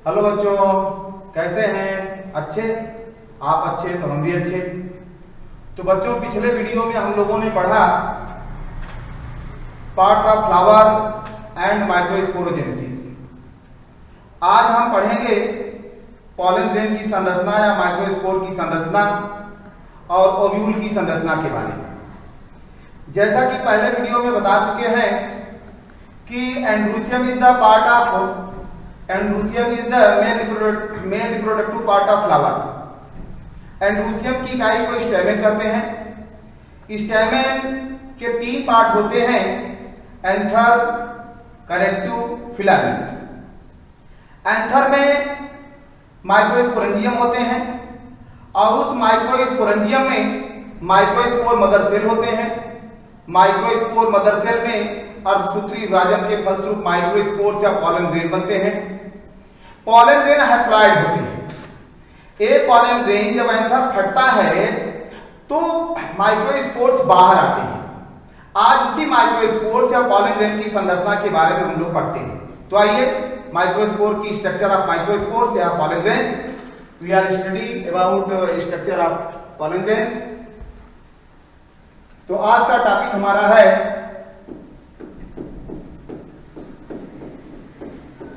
Hello बच्चों, कैसे हैं? अच्छे? आप अच्छे तो हम भी अच्छे। तो बच्चों, पिछले वीडियो में हम लोगों ने पढ़ा parts of flower and microsporogenesis. आज हम पढ़ेंगे पॉलन ग्रेन की संरचना या माइक्रोस्पोर की संरचना और ओव्यूल की संरचना के बारे में। जैसा कि पहले वीडियो में बता चुके हैं कि androecium is the part of androecium is the male reproductive part of flower. Androecium की इकाई को स्टैमेन कहते हैं। स्टैमेन के 3 पार्ट होते हैं, एंथर, कनेक्टिव, फिलामेंट। एंथर में माइक्रोस्पोरेंजियम होते हैं और उस माइक्रोस्पोरेंजियम में माइक्रोस्पोर मदर सेल होते हैं। माइक्रोस्पोर मदर सेल में अर्धसूत्री विभाजन के फलस्वरूप माइक्रोस्पोर्स या पॉलन ग्रेन बनते हैं। पॉलन ग्रेन हैप्लॉइड होते हैं। एक पॉलन ग्रेन जब एंथर फटता है तो माइक्रोस्पोर्स बाहर आते हैं। आज उसी माइक्रोस्पोर्स या पॉलन ग्रेन की संरचना के बारे में हम लोग पढ़ते हैं। तो आइए माइक्रोस्पोर की स्ट्रक्चर ऑफ माइक्रोस्पोर्स या pollen grains, we are study about structure of pollen grains. तो आज का टॉपिक हमारा है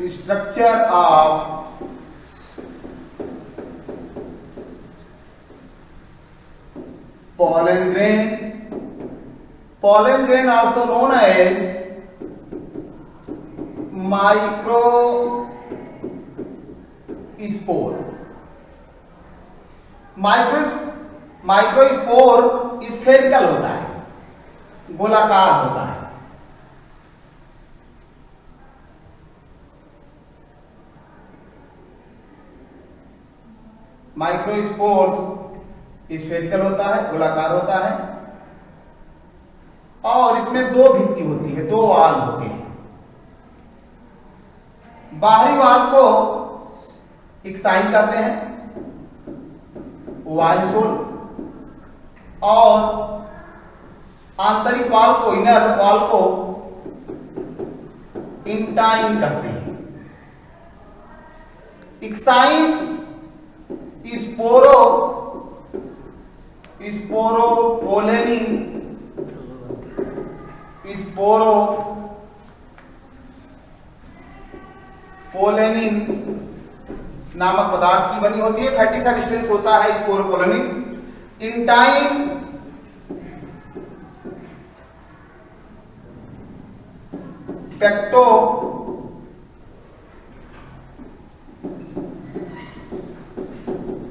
structure of pollen grain. Pollen grain also known as microspore. Microspore spherical होता है, गोलाकार होता है। माइक्रोस्पोर्स स्फेरिकल होता है, गोलाकार होता है और इसमें 2 भित्ति होती है, 2 वाल होते हैं। बाहरी वाल को एक्साइन कहते हैं, वाइनचोल, और आंतरिक वाल को, इनर वाल को इंटाइन कहते हैं। एक्साइन स्पोरोपोलेनिन नामक पदार्थ की बनी होती है। फैटी सब्सटेंस होता है स्पोरोपोलेनिन। इंटाइन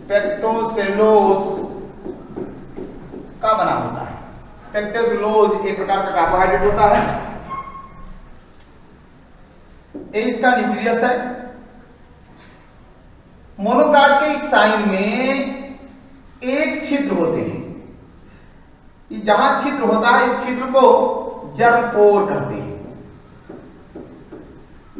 पेक्टोसेलुलोज का बना होता है। पेक्टोसेलुलोज एक प्रकार का कार्बोहाइड्रेट होता है। ये इसका न्यूक्लियस है। मोनोकाट के एक्साइन में एक छिद्र होते हैं। जहां छिद्र होता है इस छिद्र को जर्मपोर कहते हैं।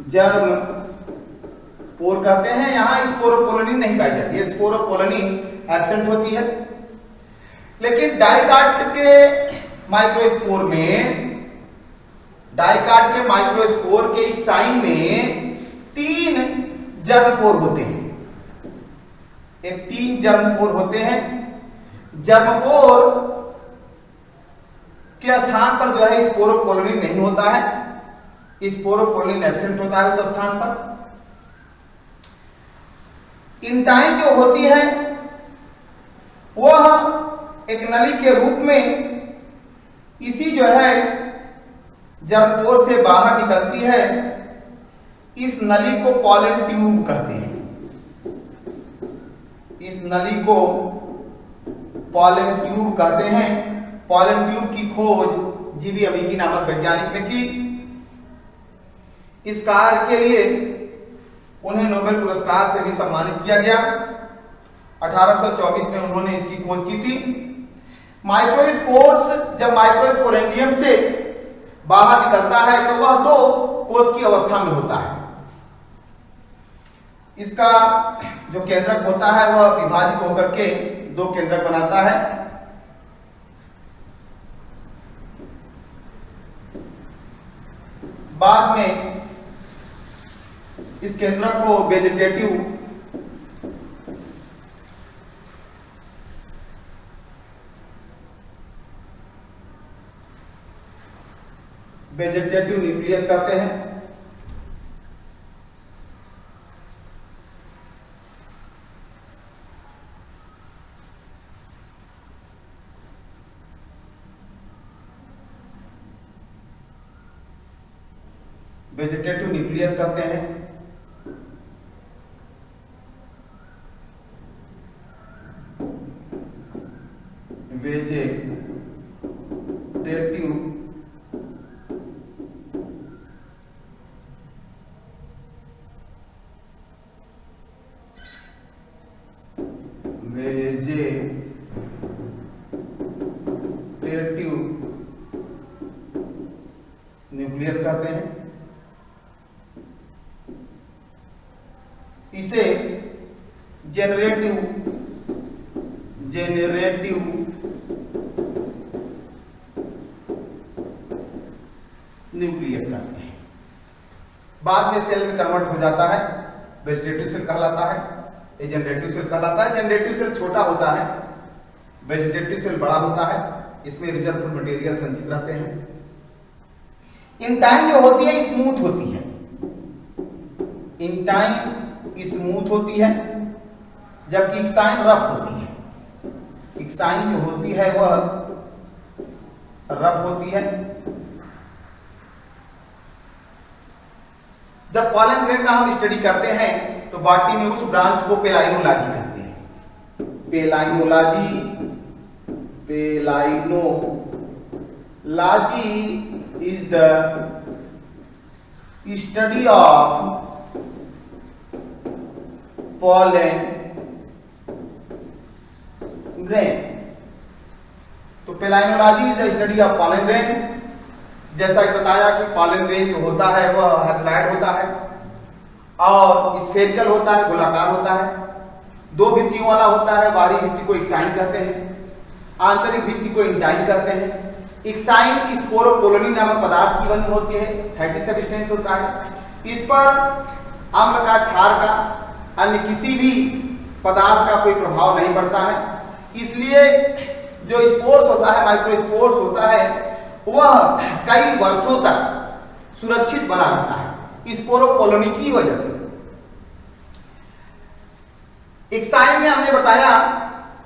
जर्मपोर कहते हैं। यहां स्पोरोपोलेनिन नहीं पाई जाती है, स्पोरोपोलेनिन एब्सेंट होती है। लेकिन डाइकाट के माइक्रोस्पोर में, डाइकाट के माइक्रोस्पोर के एक्साइन में 3 जर्मपोर होते हैं। ये 3 जर्मपोर होते हैं। जर्मपोर के स्थान पर जो है स्पोरोपोलेनिन नहीं होता है, स्पोरोपोलेनिन एब्सेंट होता है उस स्थान पर। इंटाइन जो होती है वह एक नली के रूप में इसी जो है जर्मपोर से बाहर निकलती है। इस नली को पॉलन ट्यूब कहते हैं। इस नली को पॉलन ट्यूब कहते हैं। पॉलन ट्यूब की खोज जीवी अमीकी नामक वैज्ञानिक ने की। इस कार्य के लिए उन्हें नोबेल पुरस्कार से भी सम्मानित किया गया। 1824 में उन्होंने इसकी खोज की थी। माइक्रोस्पोर्स जब माइक्रोस्पोरेंजियम से बाहर निकलता है तो वह 2 कोश की अवस्था में होता है। इसका जो केंद्रक होता है वह विभाजित होकर के 2 केंद्रक बनाता है। बाद में इस केंद्रक को वेजिटेटिव न्यूक्लियस कहते हैं। वेजिटेटिव न्यूक्लियस कहते हैं। वेजिटेटिव न्यूक्लियस कहते हैं। इसे जेनरेटिव न्यूक्लियस कहते हैं। बाद में सेल में कन्वर्ट हो जाता है, वेजिटेटिव सेल कहलाता है, ये जनरेटिव सेल कहलाता है। जनरेटिव सेल छोटा होता है, वेजिटेटिव सेल बड़ा होता है, इसमें रिजर्व मटेरियल संचित रहते हैं। इंटाइन जो होती है स्मूथ होती है, इंटाइन स्मूथ होती है, जबकि इक्साइन रफ होती है। इक्साइन जो होती है वह रफ होती है। जब पॉलन ग्रेन का हम स्टडी करते हैं तो बॉटनी में उस ब्रांच को पेलाइनोलॉजी कहते हैं। पेलाइनोलॉजी is the study of pollen grain। तो palynology is the study of pollen grain. जैसा कि बताया कि पॉलन ग्रेन जो होता है वह हैप्लॉइड होता है और स्फेरिकल होता है, गोलाकार होता है, दो भित्तियों वाला होता है। बाहरी भित्ति को इक्साइन कहते हैं, आंतरिक भित्ति को इंटाइन कहते हैं। इक्साइन स्पोरोपोलोनी नामक पदार्थ की बनी होती है, फैटी सब्सटेंस होता है। इस पर अम्ल का, क्षार का, अन्य किसी भी पदार्थ का कोई प्रभाव नहीं पड़ता है। इसलिए जो स्पोर्स होता है, माइक्रोस्पोर्स होता है, वह कई वर्षों तक सुरक्षित बना रहता है स्पोरोपोलोनी की वजह से। इक्साइन में हमने बताया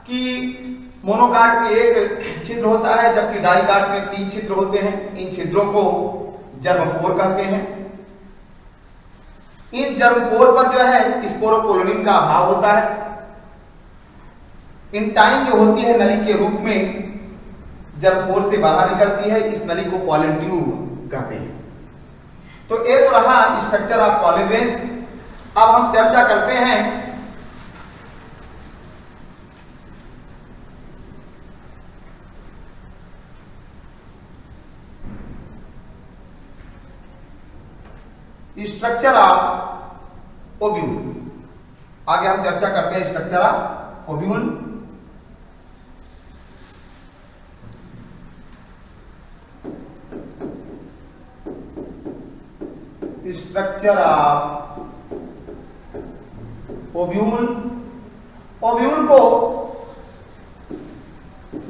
कि मोनोकाट में एक छिद्र होता है, जबकि डाइकाट में 3 छिद्र होते हैं। इन छिद्रों को जर्मपोर कहते हैं। इन जर्मपोर पर जो है स्पोरोपोलोनिन का अभाव होता है। इंटाइन जो होती है नली के रूप में जर्मपोर से बाहर निकलती है, इस नली को पॉलन ट्यूब कहते हैं। तो ये तो रहा स्ट्रक्चर ऑफ पॉलन ग्रेन्स। अब हम चर्चा करते हैं स्ट्रक्चर ऑफ ओव्यूल। आगे हम चर्चा करते हैं structure of ovule. Structure of ovule. Ovule को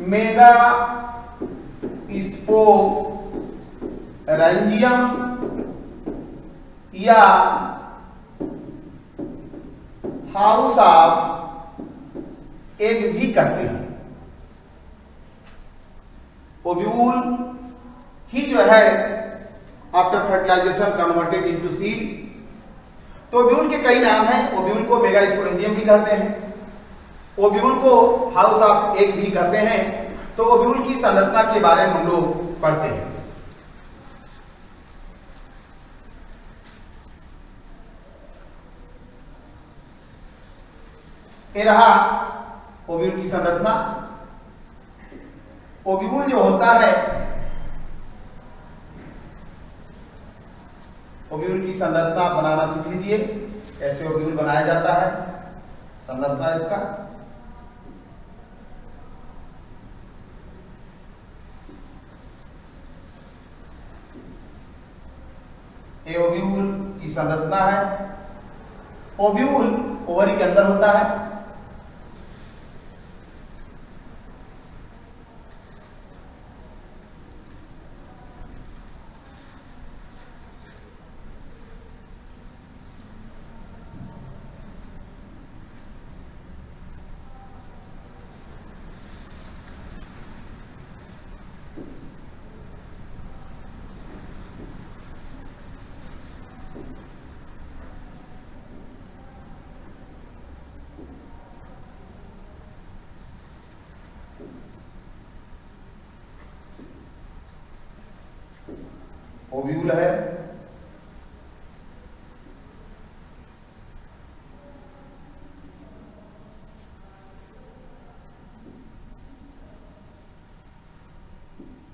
मेगा स्पोरेंजियम या हाउस ऑफ एग भी कहते हैं। ओव्यूल ही जो है after fertilization converted into seed. तो ओव्यूल के कई नाम हैं। ओव्यूल को मेगा स्पोरेंजियम भी कहते हैं, ओव्यूल को हाउस ऑफ एग भी कहते हैं। तो ओव्यूल की संरचना के बारे में हम लोग पढ़ते हैं। ये रहा ओव्यूल की संरचना। ओव्यूल जो होता है, ओव्यूल की संरचना बनाना सीख लीजिए, कैसे ओव्यूल बनाया जाता है, संरचना इसका। ये ओव्यूल की संरचना है। ओव्यूल ओवरी के अंदर होता है। ओव्यूल है।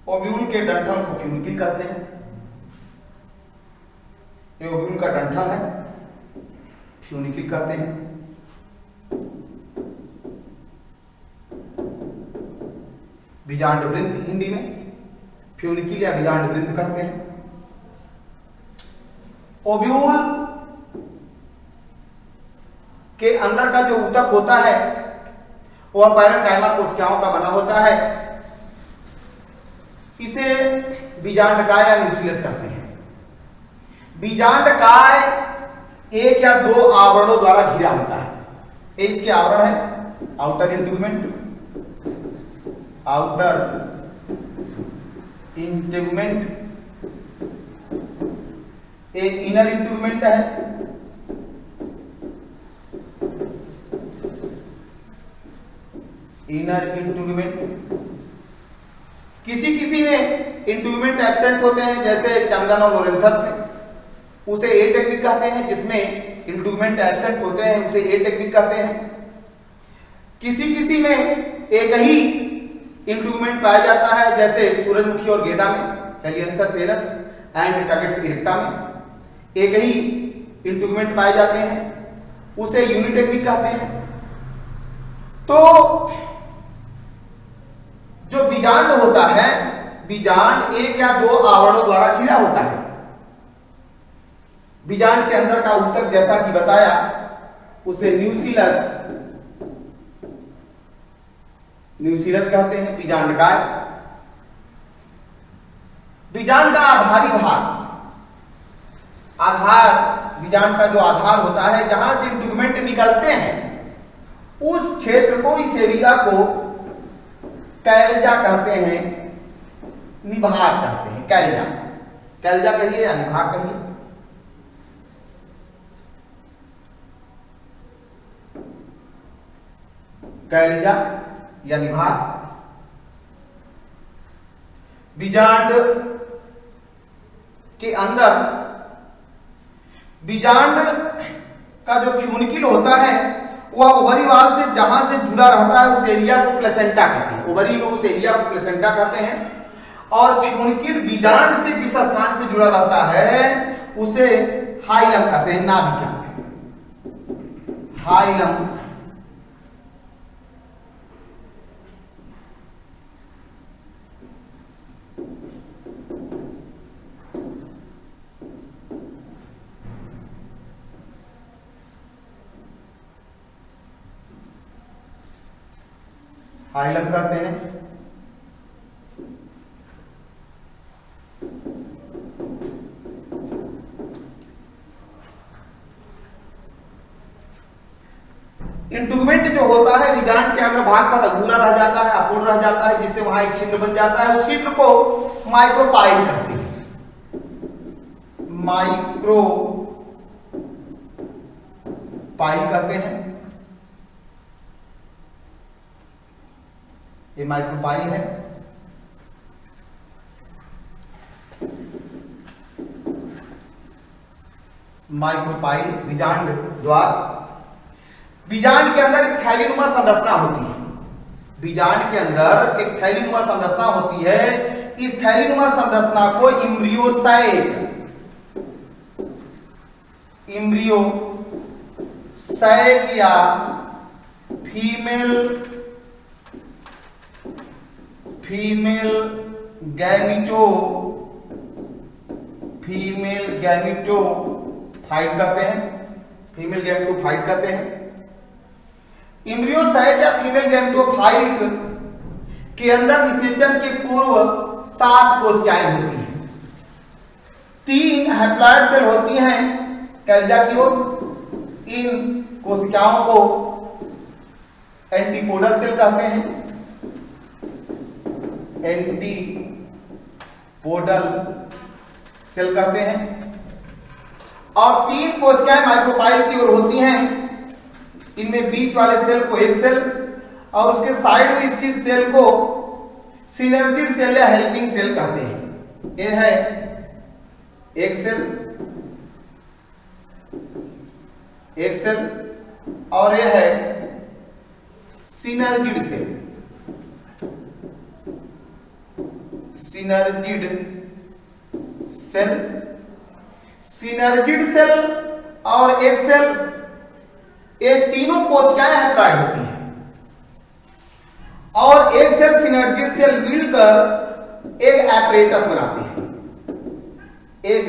ओव्यूल के डंठल को फ्यूनिकल कहते हैं। ये ओव्यूल का डंठल है, फ्यूनिकल कहते हैं। बीजांड वृंत हिंदी में फ्यूनिकल या बीजांड वृंत कहते हैं। ओव्यूल के अंदर का जो ऊतक होता है वह पैरेन्काइमा कोशिकाओं का बना होता है। इसे बीजांडकाय या न्यूक्लियस कहते हैं। बीजांडकाय एक या दो आवरणों द्वारा घिरा होता है। ये इसके आवरण है, आउटर इंटेगुमेंट, आउटर इंटेगुमेंट, एक इनर इंटेगुमेंट है, इनर इंटेगुमेंट। किसी किसी में इंटेगुमेंट एब्सेंट होते हैं, जैसे चंदन और लोरेंथस में उसे ए टेक्निक कहते हैं। जिसमें इंटेगुमेंट एब्सेंट होते हैं उसे ए टेक्निक कहते हैं। किसी किसी में एक ही इंटेगुमेंट पाया जाता है, जैसे सूरजमुखी और गेंदा में, Helianthus Eris and targets erecta में एक ही इंटेगुमेंट पाए जाते हैं, उसे यूनिटेक्निक कहते हैं। तो जो बीजांड होता है, बीजांड एक या दो आवरणों द्वारा घिरा होता है। बीजांड के अंदर का ऊतक जैसा कि बताया उसे न्यूक्लियस कहते हैं, बीजांडकाय। बीजांड का आधारी भाग, आधार, बीजांड का जो आधार होता है जहां से इंटेगुमेंट निकलते हैं उस क्षेत्र को, इस एरिया को कैल्जा कहते हैं, निभाग कहते हैं। कैल्जा, कैल्जा कहिए या निभाग कहिए। कैल्जा या निभाग। बीजांड के अंदर बीजांड का जो फ्यूनिकल होता है वह ओवरी वाल से जहां से जुड़ा रहता है उस एरिया को प्लेसेंटा कहते हैं। ओवरी में उस एरिया को प्लेसेंटा कहते हैं। और फ्यूनिकल बीजांड से जिस स्थान से जुड़ा रहता है उसे हाइलम कहते हैं, नाभिका, हाइलम। हाइलम कहते हैं। इंटेगुमेंट जो होता है बीजांड के अगर भाग पर अधूरा रह जाता है, अपूर्ण रह जाता है, जिससे वहां एक छिद्र बन जाता है, उस छिद्र को माइक्रोपाइल कहते हैं। माइक्रोपाइल कहते हैं। ये माइक्रोपाइल है। माइक्रोपाइल बीजांड द्वार। बीजांड के अंदर एक थैलीनुमा संरचना होती है। बीजांड के अंदर एक थैलीनुमा संरचना होती है। इस थैलीनुमा संरचना को इम्ब्रियोसाइक या फीमेल गैमिटोफाइट कहते हैं। फीमेल गैमेटोफाइट कहते हैं। एम्ब्रियोसाइट या फीमेल गैमेटोफाइट के अंदर निषेचन के पूर्व 7 कोशिकाएं होती हैं। 3 हैप्लॉइड सेल होती हैं कैल्जा की ओर। इन कोशिकाओं को एंटीपोडल सेल कहते हैं। एंटीपोडल सेल कहते हैं। और 3 कोशिकाएं माइक्रोपाइल की ओर होती हैं। इनमें बीच वाले सेल को एक सेल और उसके साइड में स्थित सेल को सिनर्जिड सेल या हेल्पिंग सेल कहते हैं। ये है एक सेल और ये है सिनर्जिड सेल। सिनर्जिड सेल और एक सेल, ये तीनों कोशिकाएं हैप्लॉइड होती हैं और एक सेल सिनर्जिड सेल मिलकर एक एपरेटस बनाती है। एक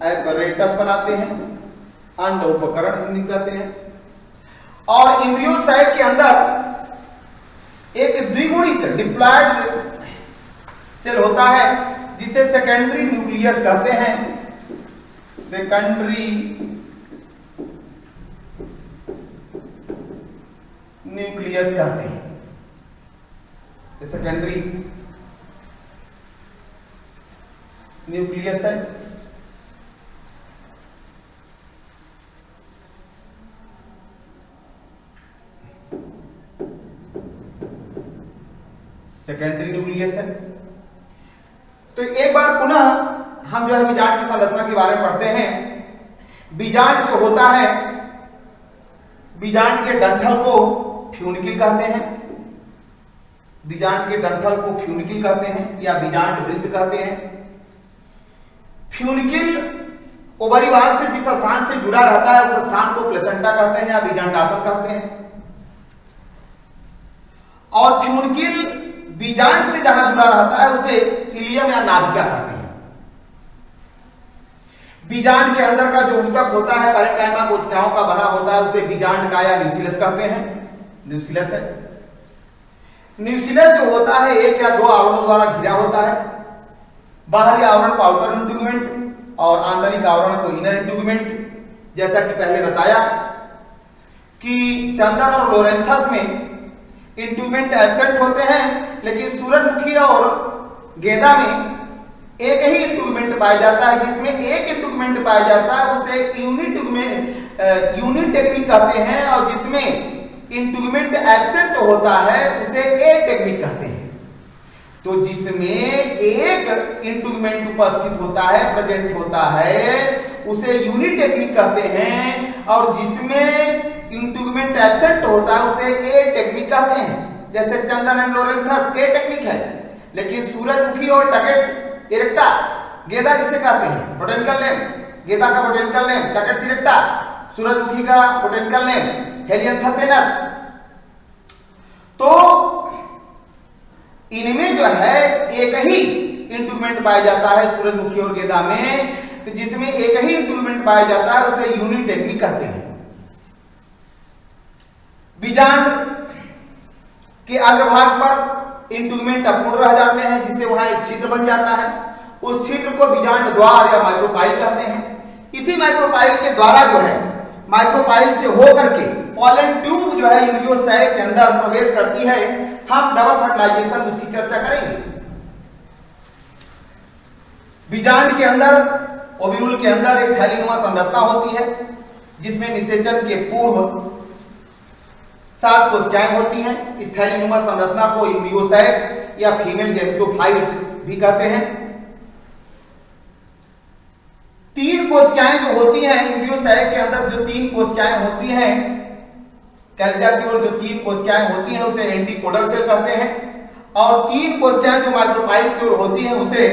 एपरेटस बनाते हैं, अंड उपकरण हिंदी कहते हैं। और एम्ब्रियोसाइट के अंदर एक द्विगुणित डिप्लॉयड सेल होता है जिसे सेकेंडरी न्यूक्लियस कहते हैं। सेकेंडरी न्यूक्लियस कहते हैं। सेकेंडरी न्यूक्लियस है। सेकेंडरी न्यूक्लियस है। तो एक बार पुनः हम जो है बीजांड की संरचना के बारे में पढ़ते हैं। बीजांड जो होता है, बीजांड के डंठल को फ्यूनिकिल कहते हैं। बीजांड के डंठल को फ्यूनिकिल कहते हैं या बीजांड वृत्त कहते हैं। फ्यूनिकिल ओवरी वाल से जिस स्थान से जुड़ा रहता है उस स्थान को प्लेसेंटा कहते हैं या बीजांडासन कहते हैं। और फ्यूनिकिल बीजांड से जहां जुड़ा रहता है उसे इलियम या नाभिका कहते हैं। बीजांड के अंदर का जो ऊतक होता है पैरेन्काइमा कोशिकाओं का बना होता है उसे बीजांड का या न्यूक्लियस कहते हैं। न्यूक्लियस है। न्यूक्लियस जो होता है एक या दो आवरणों द्वारा घिरा होता है। बाहरी आवरण को आउटर इंटीग्यूमेंट और आंतरिक आवरण को इनर इंटीग्यूमेंट। जैसा कि पहले बताया कि चंदन और लोरेंथस में इंटीग्यूमेंट एब्सेंट होते हैं, लेकिन सूरजमुखी और गेंदा में एक ही इंटीग्यूमेंट पाया जाता है। जिसमें एक इंटीग्यूमेंट पाया जाता है उसे यूनिट टेक्निक कहते हैं और जिसमें इंटीग्यूमेंट एब्सेंट होता है उसे ए टेक्निक कहते हैं। तो जिसमें एक इंटीग्यूमेंट उपस्थित होता है, प्रेजेंट होता है, उसे यूनिट टेक्निक कहते हैं और जिसमें इंटीग्यूमेंट एब्सेंट होता है उसे ए टेक्निक कहते हैं। जैसे चंदन एंड लोरेंथस ए टेक्निक है, लेकिन सूरजमुखी और टकेट्स इरेक्टा गेंदा जिसे कहते हैं बोटेनिकल नेम, गेंदा का बोटेनिकल नेम टकेट्स इरेक्टा, सूरजमुखी का बोटेनिकल नेम हेलियंथस एनस। तो इनमें जो है एक ही इंटीग्यूमेंट पाया जाता है सूरजमुखी और गेंदा में। तो जिसमें एक ही इंटीग्यूमेंट पाया जाता है उसे यूनिट टेक्निक कहते हैं। बीजांड के अग्रभाग पर इंटीग्यूमेंट अपूर्ण रह जाते हैं जिससे वहां एक छिद्र बन जाता है। उस छिद्र को बीजांड द्वार या माइक्रोपाइल कहते हैं। इसी माइक्रोपाइल के द्वारा जो है माइक्रोपाइल से होकर के पॉलन ट्यूब जो है एम्ब्रियोसाइट के अंदर प्रवेश करती है। हम डबल फर्टिलाइजेशन उसकी चर्चा करेंगे। बीजांड के अंदर ओव्यूल के अंदर एक थैलीनुमा संरचना होती है जिसमें निषेचन के पूर्व 7 कोशिकाएं होती हैं। इस थैलीनुमा संरचना को एम्ब्रियोसाइट या फीमेल गैमेटोफाइट भी कहते हैं। 3 कोशिकाएं जो होती हैं एम्ब्रियोसाइट के अंदर, जो 3 कोशिकाएं होती हैं कैल्जा की ओर जो 3 कोशिकाएं होती हैं उसे एंटीपोडल सेल कहते हैं। और 3 कोशिकाएं जो माइक्रोपाइल की ओर होती हैं उसे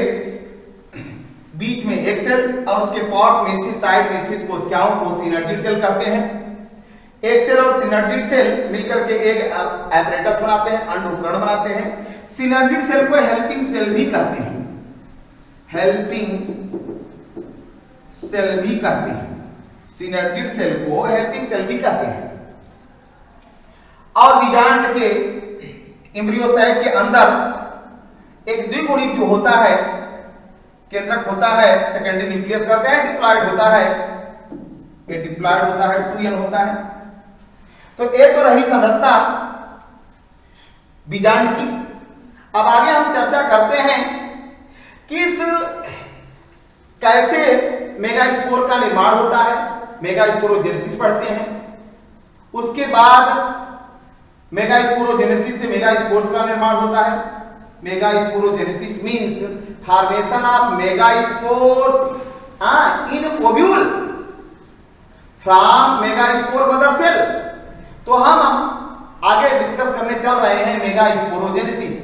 बीच में एक सेल और उसके पास में स्थित साइड में स्थित कोशिकाओं को सिनर्जिड सेल कहते हैं। एक सेल और सिनर्जिड सेल मिलकर के एक एपरेटस बनाते हैं, अंड उपकरण बनाते हैं। सिनर्जिड सेल को हेल्पिंग सेल भी कहते हैं। हेल्पिंग सेल भी कहते हैं, सिनर्जिड सेल को हेल्पिंग सेल भी कहते हैं। और बीजांड के एम्ब्रियोसाइट के अंदर एक द्विगुणित जो होता है केंद्रक होता है, सेकेंडरी न्यूक्लियस कहते हैं, डिप्लॉयड होता है, ये डिप्लॉयड होता है, 2n होता है। तो एक तो रही संरचना बीजांड की। अब आगे हम चर्चा करते हैं किस कैसे मेगास्पोर का निर्माण होता है, मेगास्पोरोजेनेसिस पढ़ते हैं। उसके बाद मेगास्पोरोजेनेसिस से मेगास्पोर्स का निर्माण होता है। Megasporogenesis means formation of megaspores in ovule from megaspore mother cell. तो हम आगे डिस्कस करने चल रहे हैं megasporogenesis.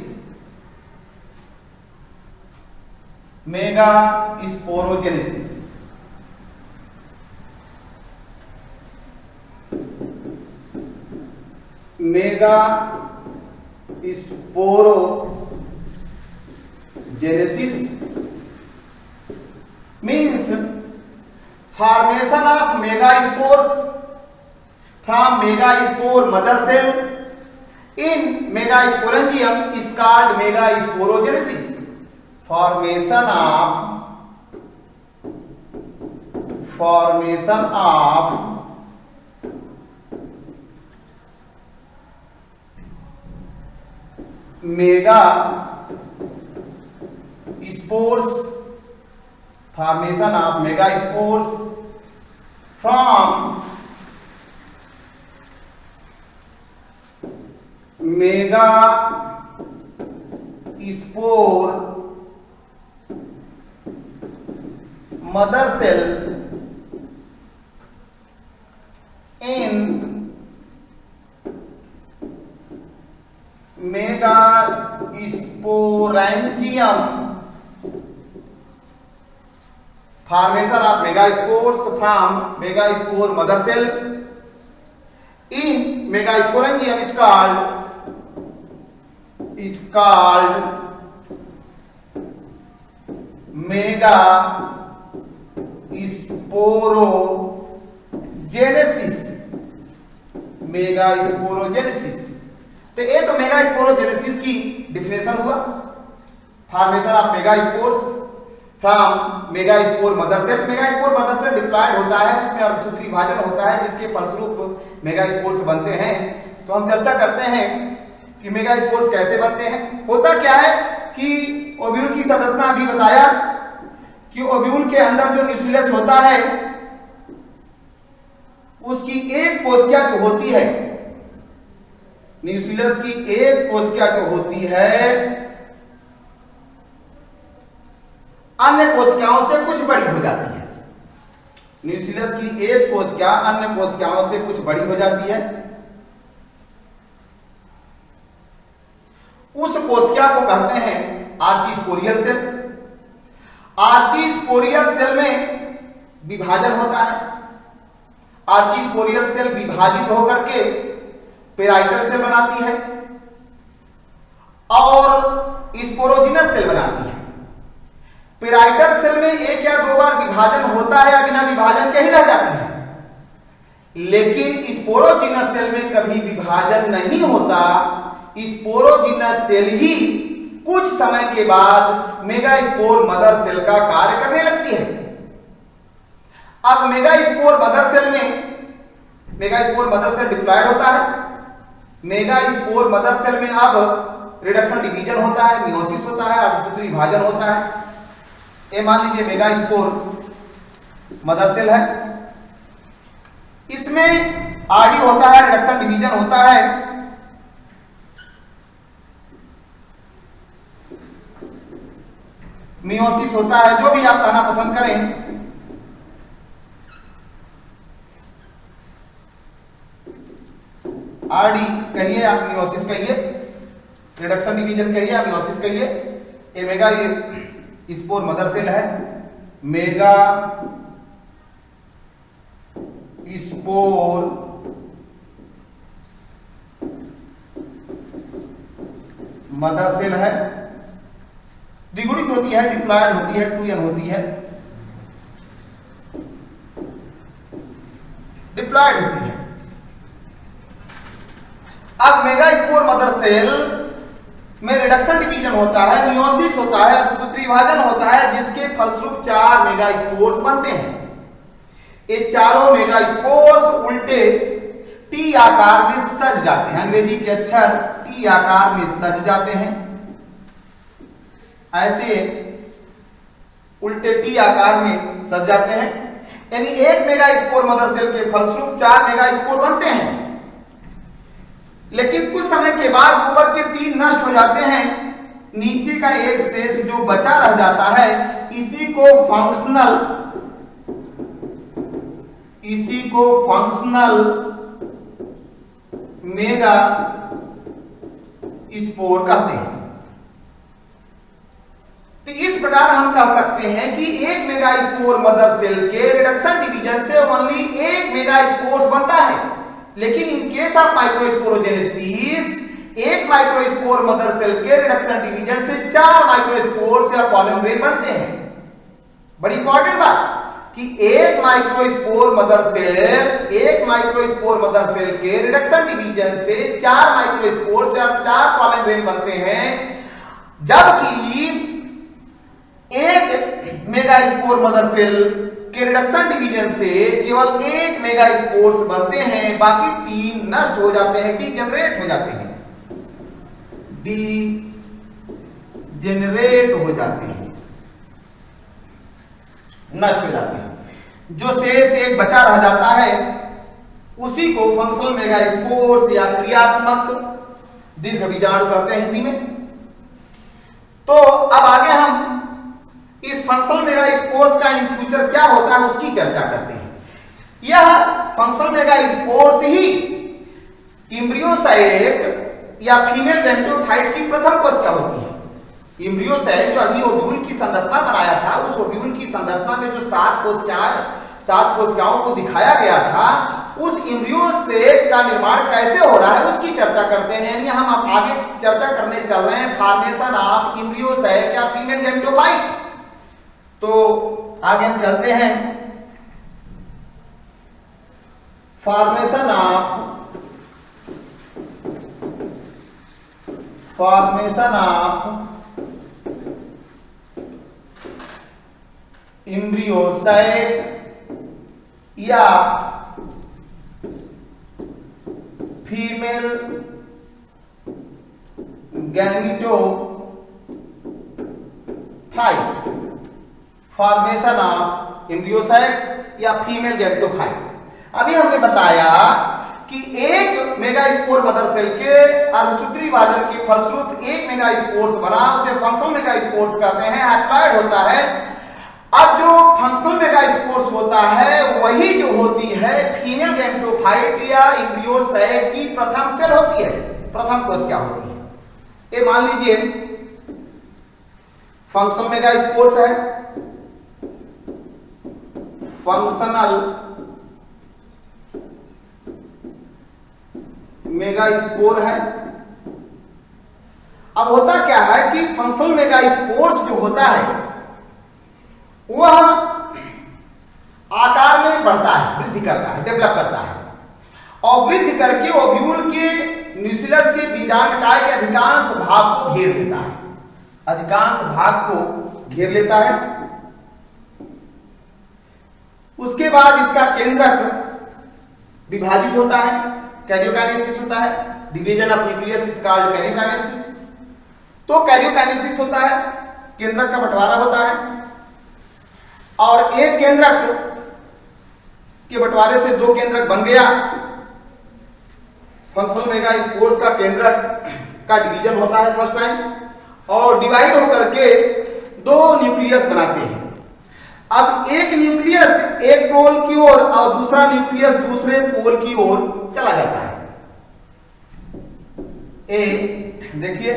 Megasporogenesis megasporogenesis means formation of megaspores from megaspore mother cell in megasporangium is called megasporogenesis. Formation of megaspores, formation of megaspores from megaspore mother cell in megasporangium. Formation of megaspores from megaspore mother cell in megasporangium is called megasporogenesis. तो ये तो megasporogenesis की definition हुआ। Formation of megaspores from megaspore mother cell. Megaspore mother cell diploid होता है, इसमें अर्धसूत्री विभाजन होता है जिसके फलस्वरूप मेगास्पोर्स बनते हैं। तो हम चर्चा करते हैं कि मेगास्पोर्स कैसे बनते हैं। होता क्या है कि ओव्यूल की संरचना अभी बताया कि ओव्यूल के अंदर जो न्यूक्लियस होता है उसकी एक कोशिका जो होती है, न्यूक्लियस की एक कोशिका जो होती है अन्य कोशिकाओं से कुछ बड़ी हो जाती है। न्यूक्लियस की एक कोशिका अन्य कोशिकाओं से कुछ बड़ी हो जाती है। उस कोशिका को कहते हैं आर्चीस्पोरियल सेल। आर्चीस्पोरियल सेल में विभाजन होता है। आर्चीस्पोरियल सेल विभाजित होकर के पेराइटल सेल बनाती है और स्पोरोजिनस सेल बनाती है। पेराइटल सेल में एक या दो बार विभाजन होता है या बिना विभाजन के ही रह जाती है, लेकिन स्पोरोजिनस सेल में कभी विभाजन नहीं होता। स्पोरोजिनस सेल ही कुछ समय के बाद मेगास्पोर मदर सेल का कार्य करने लगती है। अब मेगास्पोर मदर सेल डिप्लॉयड होता है। मेगास्पोर मदर सेल में अब रिडक्शन डिवीजन होता है, मियोसिस होता है, अर्धसूत्री विभाजन होता है। ये मान लीजिए मेगास्पोर मदर सेल है, इसमें आरडी होता है, रिडक्शन डिवीजन होता है। मियोसिस होता है, जो भी आप कहना पसंद करें। आरडी कहिए, आप मियोसिस कहिए, रिडक्शन डिवीजन कहिए, आप मियोसिस कहिए। ये मेगा स्पोर मदर सेल है। मेगा स्पोर मदर सेल है, द्विगुणित होती है, डिप्लॉयड होती है, 2n होती है। डिप्लॉयड होती है। अब मेगास्पोर मदर सेल में रिडक्शन डिवीजन होता है, मियोसिस होता है, सूत्री विभाजन होता है, जिसके फलस्वरूप 4 मेगास्पोर्स बनते हैं। ये चारों मेगास्पोर्स उल्टे टी आकार में सज जाते हैं, अंग्रेजी के अक्षर टी आकार में सज जाते हैं। ऐसे उल्टे टी आकार में सज जाते हैं, यानी एक मेगास्पोर मदर सेल के फलस्वरूप 4 मेगास्पोर बनते हैं। लेकिन कुछ समय के बाद ऊपर के 3 नष्ट हो जाते हैं, नीचे का एक शेष जो बचा रह जाता है, इसी को फंक्शनल मेगा स्पोर कहते हैं। तो इस प्रकार हम कह सकते हैं कि एक मेगास्पोर मदर सेल के रिडक्शन डिवीजन से ओनली एक मेगास्पोर बनता है, लेकिन इन केस ऑफ माइक्रोस्पोरोजेनेसिस एक माइक्रोस्पोर मदर सेल के रिडक्शन डिवीजन से 4 माइक्रोस्पोर्स या कॉलम ग्रेन बनते हैं। बड़ी इंपॉर्टेंट बात कि एक माइक्रोस्पोर मदर सेल के रिडक्शन डिवीजन से 4 माइक्रोस्पोर्स या 4 कॉलम ग्रेन बनते हैं, जबकि एक मेगास्पोर मदर सेल के रिडक्शन डिवीजन से केवल एक मेगास्पोर्स बनते हैं, बाकी 3 नष्ट हो जाते हैं, डीजेनरेट हो जाते हैं, नष्ट हो जाते हैं। जो शेष एक बचा रह जाता है उसी को फंक्शनल मेगास्पोर्स या क्रियात्मक दीर्घबीजाणु कहते हैं हिंदी में। तो अब आगे हम इस फंक्शनल मेगास्पोर्स का इन फ्यूचर क्या होता है उसकी चर्चा करते हैं। यह फंक्शनल मेगास्पोर्स ही एम्ब्रियोसाइक या फीमेल गैमेटोफाइट की प्रथम कोशिका होती है। एम्ब्रियोसाइक जो अभी ओव्यूल की संरचना बनाया था, उस ओव्यूल की संरचना में जो 7 कोशिकाओं को दिखाया गया था, उस एम्ब्रियोसाइक का निर्माण कैसे हो रहा है उसकी चर्चा करते हैं। यानी हम आगे चर्चा करने चल रहे हैं फॉर्मेशन ऑफ एम्ब्रियोसाइक या फीमेल गैमेटोफाइट। तो आगे हम चलते हैं फॉर्मेशन ऑफ एम्ब्रियोसाइक या फीमेल गैमेटोफाइट। फॉर्मेशन ऑफ एम्ब्रियोसाइक या फीमेल गैमेटोफाइट। अभी हमने बताया कि एक मेगास्पोर मदर सेल के अर्धसूत्री विभाजन के फलस्वरूप एक मेगास्पोर्स बना, उसे फंक्शनल मेगास्पोर्स कहते हैं, हैप्लॉइड होता है। अब जो फंक्शनल मेगास्पोर्स होता है वही जो होती है फीमेल गैमेटोफाइट या एम्ब्रियोसाइक की प्रथम सेल होती है, प्रथम कोशिका होती है। ये मान लीजिए फंक्शनल मेगास्पोर्स है, फंक्शनल मेगास्पोर है। अब होता क्या है कि फंक्शनल मेगास्पोर्स जो होता है वह आकार में बढ़ता है, वृद्धि करता है, डेवलप करता है, और वृद्धि करके ओव्यूल के न्यूक्लियस के बीजांडकाय के अधिकांश भाग को घेर लेता है, अधिकांश भाग को घेर लेता है। उसके बाद इसका केंद्रक विभाजित होता है, कैरियोकाइनेसिस होता है, division of nucleus is called karyokinesis. तो कैरियोकाइनेसिस होता है, केंद्रक का बंटवारा होता है, और एक केंद्रक के बंटवारे से 2 केंद्रक बन गया। फंक्शनल मेगास्पोर्स का केंद्रक का डिवीजन होता है फर्स्ट टाइम, और डिवाइड होकर के 2 न्यूक्लियस बनाते हैं। अब एक न्यूक्लियस एक पोल की ओर और दूसरा न्यूक्लियस दूसरे पोल की ओर चला जाता है। देखिए,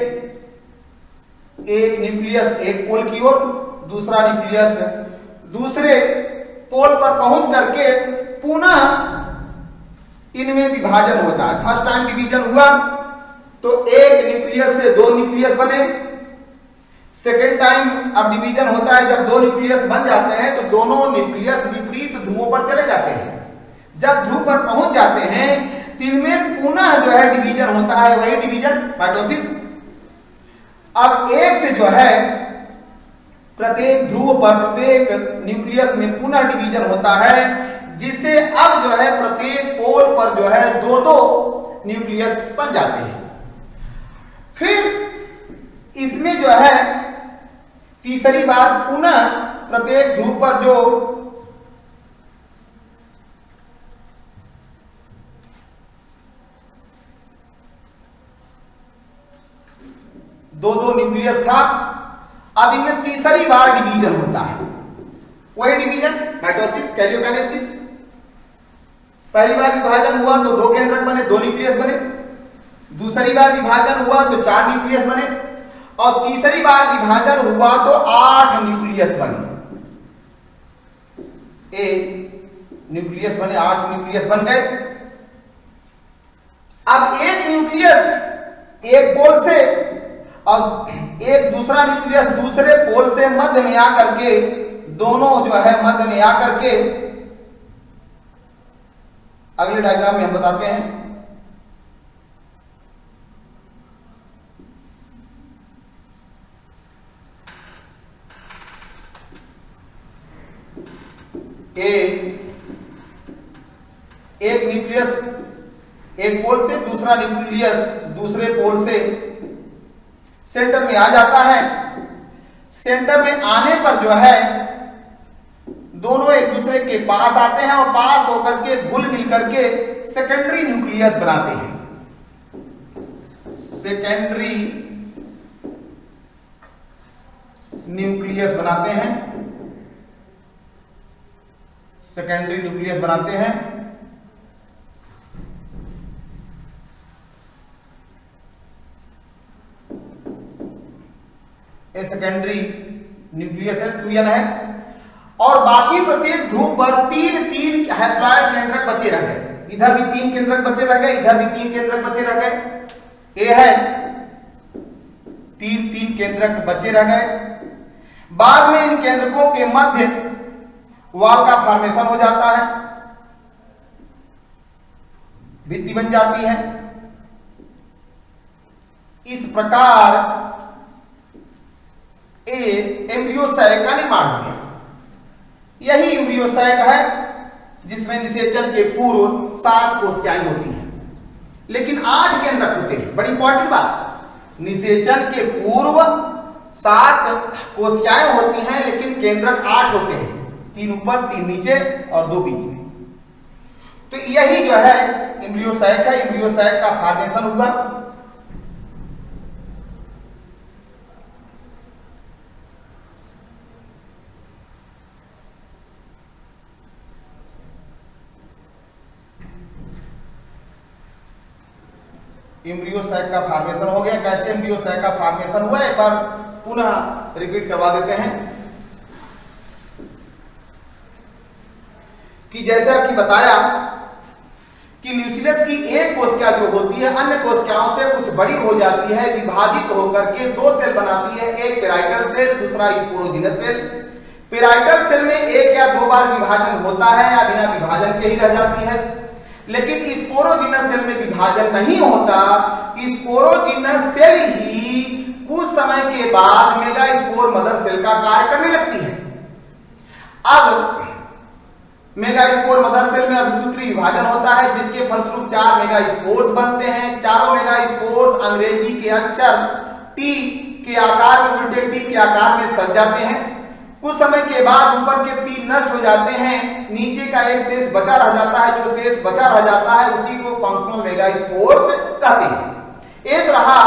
एक न्यूक्लियस एक पोल की ओर, दूसरा न्यूक्लियस दूसरे पोल पर पहुंच करके पुनः इनमें विभाजन होता है। फर्स्ट टाइम डिवीजन हुआ तो एक न्यूक्लियस से 2 न्यूक्लियस बने। सेकेंड टाइम अब डिवीजन होता है, जब 2 न्यूक्लियस बन जाते हैं तो दोनों न्यूक्लियस विपरीत ध्रुवों पर चले जाते हैं। जब ध्रुव पर पहुंच जाते हैं तो इनमें पुनः जो है डिवीजन होता है, वही डिवीजन माइटोसिस। अब एक से जो है प्रत्येक ध्रुव पर, प्रत्येक न्यूक्लियस में पुनः डिवीजन होता है, जिससे अब जो है प्रत्येक पोल पर जो है दो दो न्यूक्लियस बन जाते हैं। फिर इसमें जो है तीसरी बार पुनः प्रत्येक ध्रुव पर जो दो दो न्यूक्लियस था, अब इनमें तीसरी बार डिवीजन होता है, वही डिवीजन माइटोसिस, कैरियोकाइनेसिस। पहली बार विभाजन हुआ तो दो केंद्रक बने, दो न्यूक्लियस बने। दूसरी बार विभाजन हुआ तो 4 न्यूक्लियस बने, और तीसरी बार विभाजन हुआ तो 8 न्यूक्लियस बने। न्यूक्लियस बने, 8 न्यूक्लियस बन गए। अब एक न्यूक्लियस एक पोल से और एक दूसरा न्यूक्लियस दूसरे पोल से मध्य में आकर के, दोनों जो है मध्य में आकर के, अगले डायग्राम में हम बताते हैं। एक न्यूक्लियस एक पोल से, दूसरा न्यूक्लियस दूसरे पोल से सेंटर में आ जाता है। सेंटर में आने पर जो है दोनों एक दूसरे के पास आते हैं और पास होकर के घुल मिलकर के सेकेंडरी न्यूक्लियस बनाते हैं। सेकेंडरी न्यूक्लियस बनाते हैं, सेकेंडरी न्यूक्लियस बनाते हैं। ये सेकेंडरी न्यूक्लियस है, 2n है, और बाकी प्रत्येक ध्रुव पर 3 हैप्लॉइड केंद्रक बचे रह गए। इधर भी 3 केंद्रक बचे रह गए, इधर भी 3 केंद्रक बचे रह गए। ये है 3 केंद्रक बचे रह गए। बाद में इन केंद्रकों के मध्य वॉल का फॉर्मेशन हो जाता है, भित्ति बन जाती है। इस प्रकार एम्ब्रियो सैक का निर्माण हो गया। यही एम्ब्रियो सैक है जिसमें निषेचन के पूर्व 7 कोशिकाएं होती हैं, लेकिन 8 केंद्रक होते हैं। बड़ी इंपॉर्टेंट बात, निषेचन के पूर्व 7 कोशिकाएं होती हैं, लेकिन केंद्रक 8 होते हैं, 3 ऊपर 3 नीचे और 2 बीच में। तो यही जो है एम्ब्रियो सैक है। एम्ब्रियो सैक का फॉर्मेशन हुआ। एम्ब्रियो सैक का फॉर्मेशन हो गया। कैसे एम्ब्रियो सैक का फॉर्मेशन हुआ, एक बार पुनः रिपीट करवा देते हैं कि जैसे आपकी बताया कि न्यूक्लियस की एक कोशिका जो होती है अन्य कोशिकाओं से कुछ बड़ी हो जाती है, विभाजित होकर के 2 सेल बनाती है, एक पेराइटल सेल, दूसरा स्पोरोजिनस सेल। पेराइटल सेल में 1 या 2 बार विभाजन होता है या बिना विभाजन के ही रह जाती है, लेकिन स्पोरोजिनस सेल में विभाजन नहीं होता। स्पोरोजिनस सेल ही कुछ समय के बाद मेगास्पोर मदर सेल का कार्य करने लगती है। अब मेगास्पोर मदर सेल में अर्धसूत्री विभाजन होता है, जिसके फलस्वरूप 4 मेगास्पोर्स बनते हैं। चारों मेगास्पोर्स अंग्रेजी के अक्षर टी के आकार में, उल्टे टी के आकार में सज जाते हैं। कुछ समय के बाद ऊपर के 3 नष्ट हो जाते हैं, नीचे का एक शेष बचा रह जाता है। जो शेष बचा रह जाता है उसी को फंक्शनल मेगास्पोर्स कहते हैं। एक रहा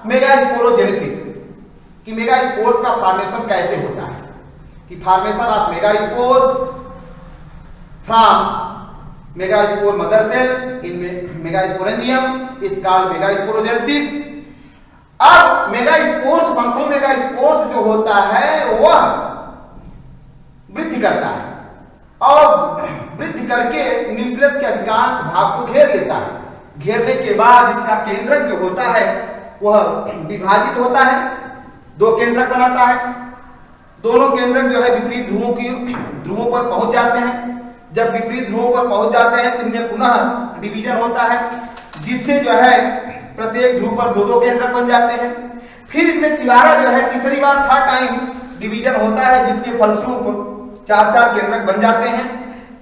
मेगास्पोरोजेनेसिस, कि मेगास्पोर्स का फॉर्मेशन कैसे होता है, कि formation of megaspores from megaspore mother cell in megasporangium is called megasporogenesis. अब मेगास्पोर्स, फंक्शनल मेगास्पोर्स जो होता है वह वृद्धि करता है और वृद्धि करके न्यूक्लियस के अधिकांश भाग को घेर लेता है। घेरने के बाद इसका केंद्रक जो होता है वह विभाजित होता है, 2 केंद्रक बनाता है। दोनों केंद्रक जो है विपरीत ध्रुवों पर पहुंच जाते हैं। जब विपरीत ध्रुवों पर पहुंच जाते हैं तो इनमें पुनः डिवीजन होता है, जिससे जो है प्रत्येक ध्रुव पर दो दो केंद्रक बन जाते हैं। फिर इनमें तिबारा जो है तीसरी बार थर्ड टाइम डिवीजन होता है, जिसके फलस्वरूप चार चार केंद्रक बन जाते हैं।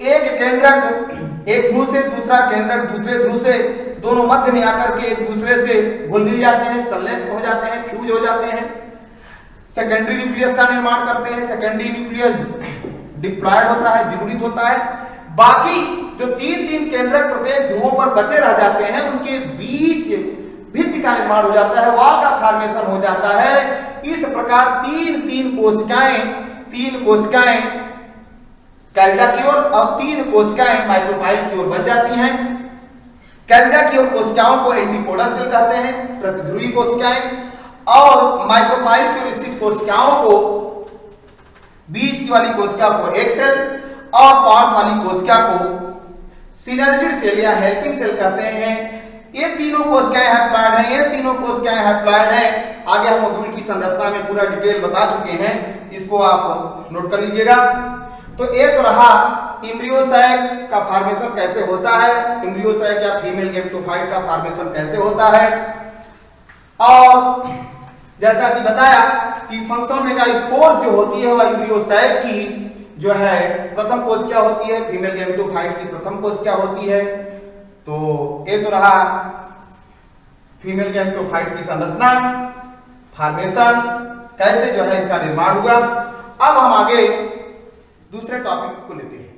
एक केंद्रक एक ध्रुव से, दूसरा केंद्रक दूसरे ध्रुव से, दोनों मध्य में आकर के एक दूसरे से घुल मिल जाते हैं, संलग्न हो जाते हैं, फ्यूज हो जाते हैं, सेकेंडरी न्यूक्लियस का निर्माण करते हैं। सेकेंडरी न्यूक्लियस डिप्लॉयड होता है, द्विगुणित होता है। बाकी जो तीन तीन केंद्रक प्रत्येक ध्रुवों पर बचे रह जाते हैं, उनके बीच भित्ति का निर्माण हो जाता है, वॉल का फॉर्मेशन हो जाता है। इस प्रकार तीन तीन कोशिकाएं कैल्जा की ओर और तीन कोशिकाएं माइक्रोपाइल की ओर बन जाती हैं। कैल्जा की ओर कोशिकाओं को एंटीपोडल सेल कहते हैं, प्रतिध्रुवी कोशिकाएं, और माइक्रोपाइल की ओर स्थित कोशिकाओं को, बीच की वाली कोशिका को एक सेल और पास वाली कोशिका को सिनर्जिड सेल या हेल्पिंग सेल कहते हैं। ये तीनों कोशिकाएं हैप्लॉइड हैं, ये तीनों कोशिकाएं हैप्लॉइड हैं। आगे हम मॉड्यूल की संरचना में पूरा डिटेल बता चुके हैं, इसको आप नोट कर लीजिएगा। तो एक तो रहा एम्ब्रियो सैक का फॉर्मेशन कैसे होता है, एम्ब्रियो सैक या फीमेल गैमेटोफाइट का फॉर्मेशन कैसे होता है, और जैसा कि बताया कि फंक्शन मेगास्पोर्स जो होती है वह एम्ब्रियो सैक की जो है प्रथम कोशिका होती है, फीमेल गैमेटोफाइट की प्रथम कोशिका होती है। तो ये तो रहा फीमेल गैमेटोफाइट की संरचना, फॉर्मेशन, कैसे जो है इसका निर्माण हुआ। अब हम आगे दूसरे टॉपिक को लेते हैं।